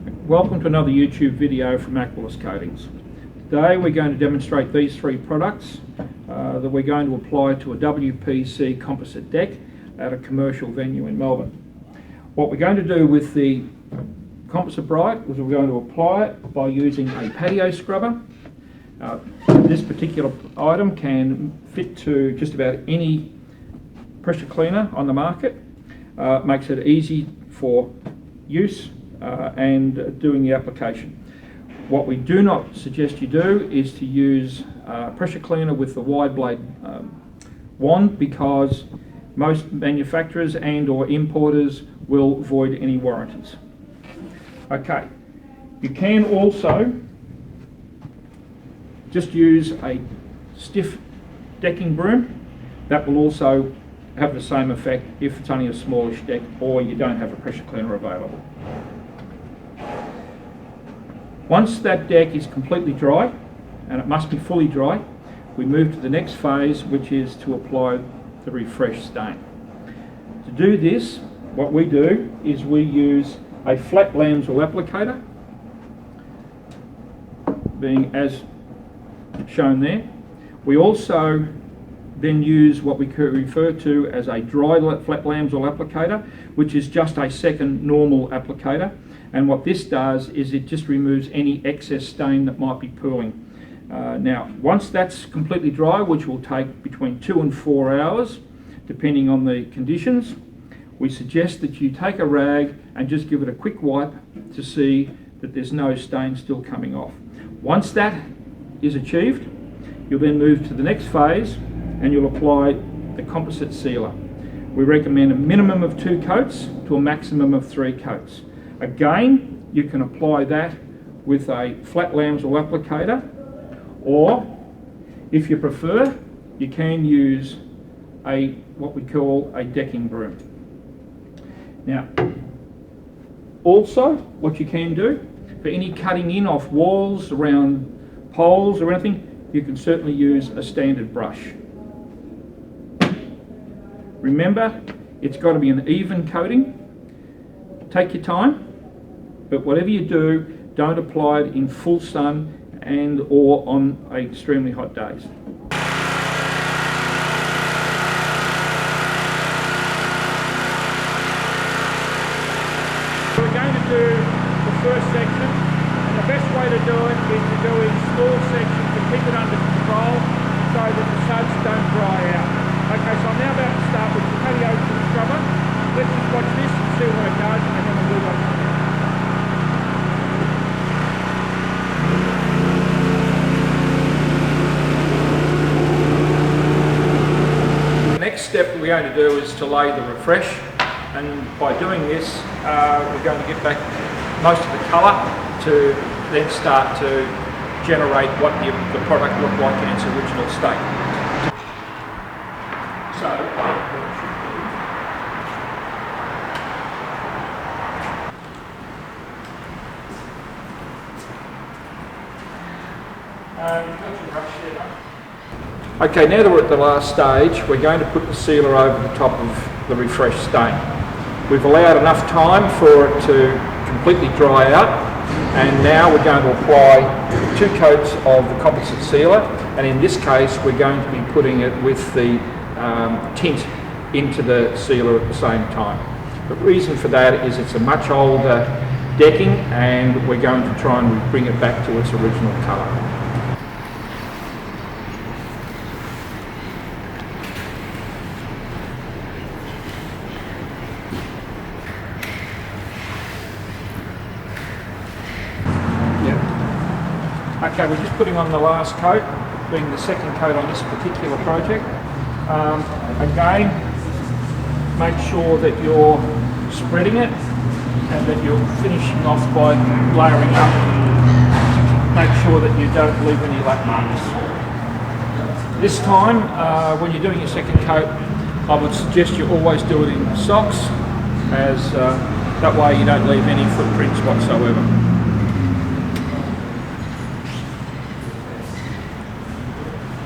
Welcome to another YouTube video from AQUALIS Coatings. Today we're going to demonstrate these three products that we're going to apply to a WPC composite deck at a commercial venue in Melbourne. What we're going to do with the Composite Bright is we're going to apply it by using a Patio Scrubber. This particular item can fit to just about any pressure cleaner on the market. Makes it easy for use and doing the application. What we do not suggest you do is to use pressure cleaner with the wide blade wand, because most manufacturers and or importers will void any warranties. Okay, you can also just use a stiff decking broom. That will also have the same effect if it's only a smallish deck or you don't have a pressure cleaner available. Once that deck is completely dry, and it must be fully dry, we move to the next phase, which is to apply the refresh stain. To do this, what we do is we use a flat lambswool applicator, being as shown there. We also then use what we could refer to as a dry flat lambswool applicator, which is just a second normal applicator. And what this does is it just removes any excess stain that might be pooling. Now, once that's completely dry, which will take between 2 and 4 hours, depending on the conditions, we suggest that you take a rag and just give it a quick wipe to see that there's no stain still coming off. Once that is achieved, you'll then move to the next phase and you'll apply the Composite Sealer. We recommend a minimum of 2 coats to a maximum of 3 coats. Again, you can apply that with a flat lambswool applicator, or if you prefer, you can use what we call a decking broom. Now, also what you can do for any cutting in off walls, around poles or anything, you can certainly use a standard brush. Remember, it's got to be an even coating. Take your time, but whatever you do, don't apply it in full sun and or on extremely hot days. We're going to do the first section, and the best way to do it is to do in small sections to keep it under control so that the suds don't dry out. Okay, so I'm now about to start with the Patio Scrubber. Let's just watch this and see what it does, and then we'll move on. The next step we're going to do is to lay the refresh, and by doing this we're going to get back most of the colour to then start to generate what the product looked like in its original state. Okay, now that we're at the last stage, we're going to put the sealer over the top of the refresh stain. We've allowed enough time for it to completely dry out, and now we're going to apply 2 coats of the Composite Sealer, and in this case we're going to be putting it with the tint into the sealer at the same time. The reason for that is it's a much older decking, and we're going to try and bring it back to its original colour. Okay, we're just putting on the last coat, being the second coat on this particular project. Again, make sure that you're spreading it and that you're finishing off by layering up. Make sure that you don't leave any lap marks. This time, when you're doing your second coat, I would suggest you always do it in socks, as that way you don't leave any footprints whatsoever.